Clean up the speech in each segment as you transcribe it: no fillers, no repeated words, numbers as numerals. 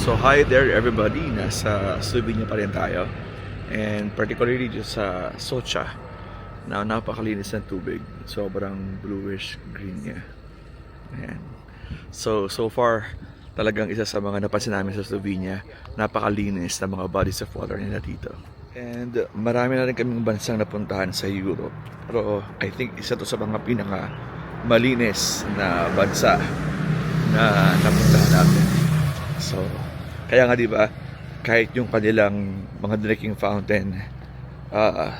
So hi there everybody, nasa Slovenia pa rin tayo. And particularly dito sa Socha na napakalinis ng tubig. Sobrang bluish green niya. Ayan. So far, talagang isa sa mga napansin namin sa Slovenia, napakalinis ng mga bodies of water nila dito. And marami na rin kaming bansang napuntahan sa Europe. Pero I think isa to sa mga pinaka malinis na bansa na napuntahan natin. So, kaya nga 'di ba, kahit yung kanilang mga drinking fountain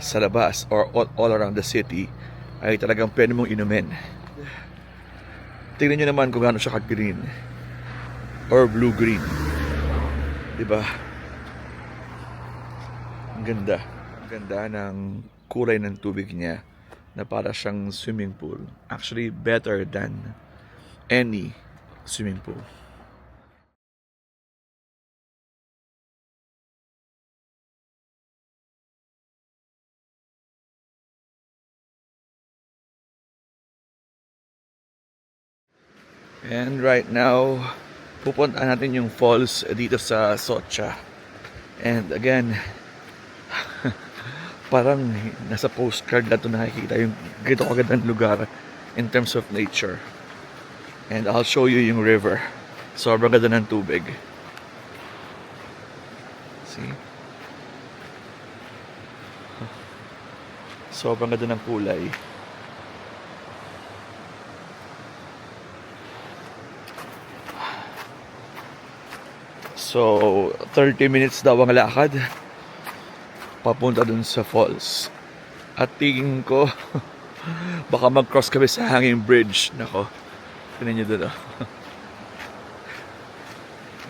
sa labas or all around the city ay talagang pwede mong inumin. Tingnan nyo naman kung gaano siya ka-green or blue-green. 'Di ba? Ang ganda. Ang ganda ng kulay ng tubig niya na para siyang swimming pool. Actually, better than any swimming pool. And right now, pupunta natin yung falls dito sa Socha. And again, parang nasa postcard na ito nakikita yung ganito kagandang lugar in terms of nature. And I'll show you yung river. Sobrang ganda ng tubig. See? Sobrang ganda ng kulay. So, 30 minutes daw ang lakad papunta dun sa falls. At tingin ko, baka mag-cross kami sa hanging bridge. Nako, tingnan nyo dun.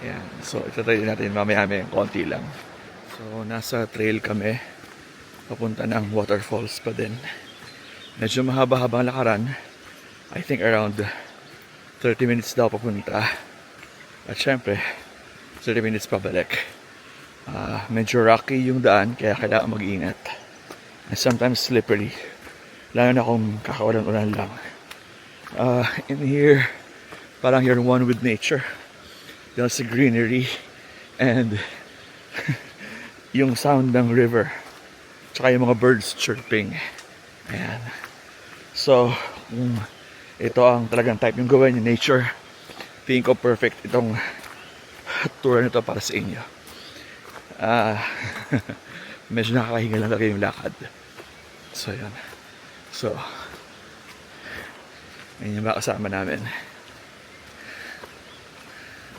Ayan. So, itatry natin mamaya-maya, konti lang. So, nasa trail kami. Papunta ng waterfalls pa din. Medyo mahaba-habang lakaran. I think around 30 minutes daw papunta. At syempre, 30 minutes pabalik. Medyo rocky yung daan, kaya kailangan mag-ingat. And sometimes slippery. Lalo na kung kakawalan-ulan lang. In here, parang you're one with nature. There's a greenery and yung sound ng river. Tsaka yung mga birds chirping. Ayan. So, ito ang talagang type yung gawin yung nature. Tingin ko perfect itong tour nito para sa inyo. Medyo nakakahinga lang talaga yung lakad. So, yan. So, ayun yung mga kasama namin.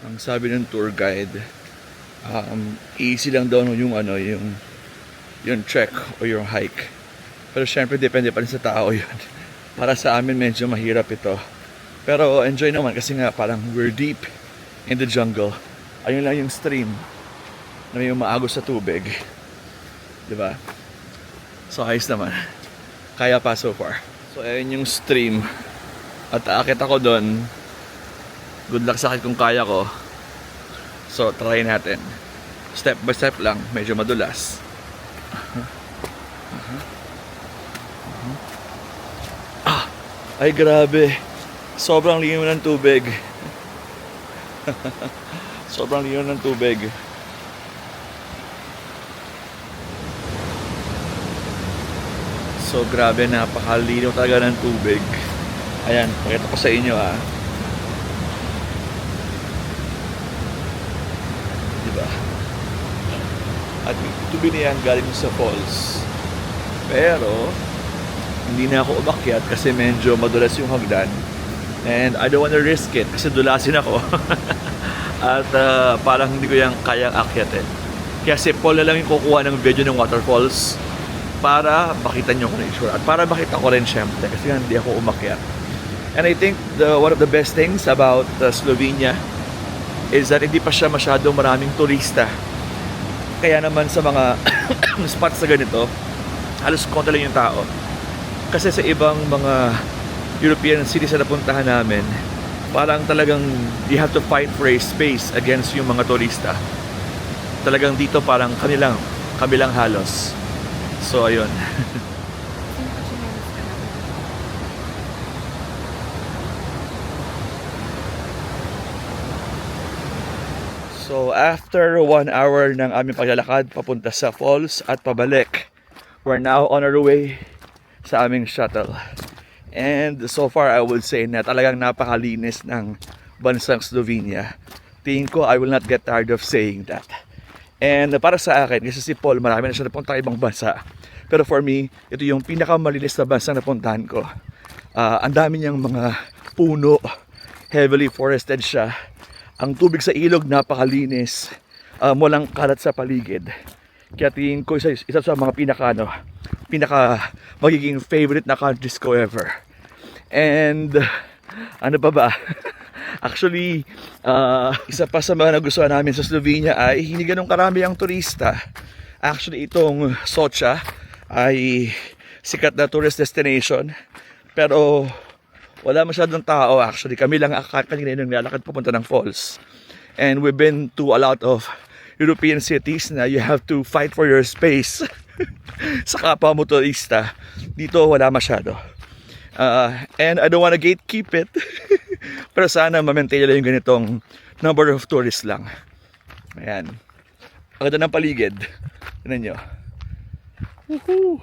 Ang sabi ng tour guide, easy lang daw yung trek o yung hike. Pero syempre, depende pa rin sa tao yun. Para sa amin, medyo mahirap ito. Pero enjoy naman kasi nga parang we're deep in the jungle. Ayun lang yung stream na may umaagos sa tubig. Diba? So ayos naman. Kaya pa so far. So ayun yung stream. At aakit ako doon. Good luck sa akin kung kaya ko. So try natin. Step by step lang. Medyo madulas. Ay grabe. Sobrang linaw ng tubig. Sobrang linaw ng tubig. So grabe, napakalinaw talaga ng tubig. Ayan, pakita ko sa inyo Diba? At yung tubig na yan galing sa falls. Pero hindi na ako umakyat kasi medyo madulas yung hagdan. And I don't wanna risk it kasi dulasin ako. At parang hindi ko yung kayang akyatin. Kaya si Paul na lang yung kukuha ng video ng waterfalls para makita nyo kung na-issue. At para makita ko rin syempre kasi hindi ako umakyat. And I think one of the best things about Slovenia is that hindi pa siya masyadong maraming turista. Kaya naman sa mga spots na ganito, halos konti lang yung tao. Kasi sa ibang mga European cities na napuntahan namin, parang talagang you have to fight for a space against yung mga turista. Talagang dito parang kami lang halos. So ayun. So after 1 hour ng aming paglalakad papunta sa falls at pabalik, we're now on our way sa aming shuttle. And so far I would say na talagang napakalinis ng bansang Slovenia. Tingin ko I will not get tired of saying that. And para sa akin, kasi si Paul marami na siya napunta ibang bansa. Pero for me, ito yung pinakamalinis na bansang napuntahan ko. Ang dami niyang mga puno, heavily forested siya. Ang tubig sa ilog napakalinis, walang kalat sa paligid. Kaya tingin ko isa sa mga pinaka magiging favorite na countries ko ever. And ano pa ba? Actually, isa pa sa mga nagustuhan namin sa Slovenia ay hindi ganun karami ang turista. Actually, itong Socha ay sikat na tourist destination. Pero wala masyadong tao actually. Kami lang kanina nang lalakad pupunta ng falls. And we've been to a lot of European cities na you have to fight for your space sa kapwa motorista. Dito wala masyado. And I don't wanna gatekeep it. Pero sana ma-maintain nila yung ganitong number of tourists lang. Ayan. Ang ganda ng paligid. Tignan nyo. Woohoo!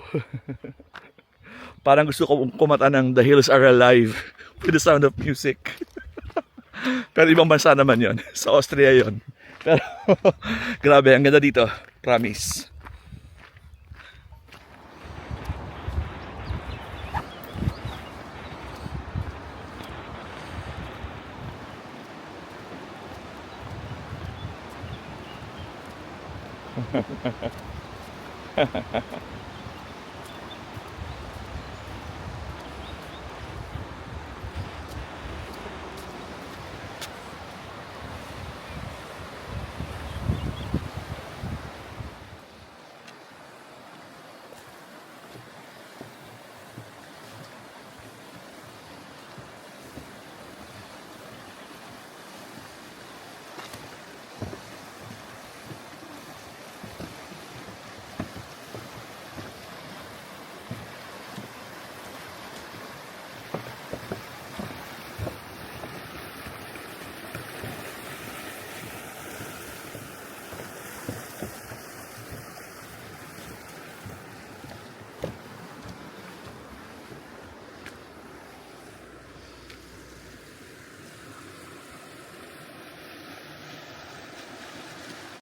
Parang gusto ko kumanta ng The Hills Are Alive with the sound of music. Pero ibang bansa naman yon. Sa Austria yon. Pero grabe, ang ganda dito. Promise.